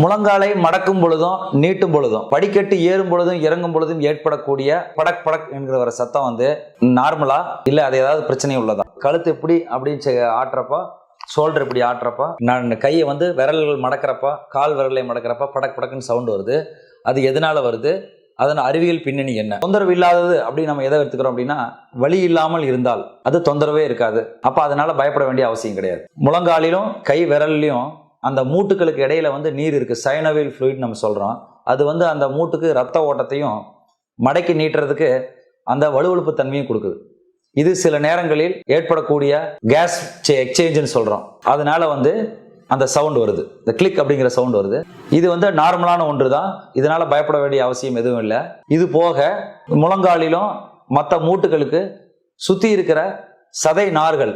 முழங்காலை மடக்கும் பொழுதும் நீட்டும் பொழுதும் படிக்கட்டு ஏறும் பொழுதும் இறங்கும் பொழுதும் ஏற்படக்கூடிய படக் படக் என்கிற ஒரு சத்தம் வந்து நார்மலா இல்ல அது ஏதாவது பிரச்சனை உள்ளதா? கழுத்து இப்படி அப்படின்னு ஆட்டுறப்ப, ஷோல்டர் இப்படி ஆட்டுறப்ப, நான் கையை வந்து விரல்கள் மடக்கிறப்ப, கால் விரலை மடக்கிறப்ப படக் படக்குன்னு சவுண்ட் வருது. அது எதனால வருது? அதன் அறிவியல் பின்னணி என்ன? தொந்தரவு இல்லாதது அப்படின்னு நம்ம எதை எடுத்துக்கிறோம் அப்படின்னா, வலி இல்லாமல் இருந்தால் அது தொந்தரவே இருக்காது. அப்ப அதனால பயப்பட வேண்டிய அவசியம் கிடையாது. முழங்காலிலும் கை விரல்லையும் அந்த மூட்டுகளுக்கு இடையில வந்து நீர் இருக்கு, சைனோவியல் ஃப்ளூயிட் நம்ம சொல்றோம். அது வந்து அந்த மூட்டுக்கு ரத்த ஓட்டத்தையும் மடக்கி நீட்டுறதுக்கு அந்த வலுவழுப்பு தன்மையும் கொடுக்குது. இது சில நேரங்களில் ஏற்படக்கூடிய கேஸ் எக்ஸ்சேஞ்சுன்னு சொல்றோம். அதனால வந்து அந்த சவுண்ட் வருது, இந்த கிளிக் அப்படிங்கிற சவுண்ட் வருது. இது வந்து நார்மலான ஒன்று தான், இதனால பயப்பட வேண்டிய அவசியம் எதுவும் இல்லை. இது போக முழங்காலிலும் மற்ற மூட்டுகளுக்கு சுத்தி இருக்கிற சதை நார்கள்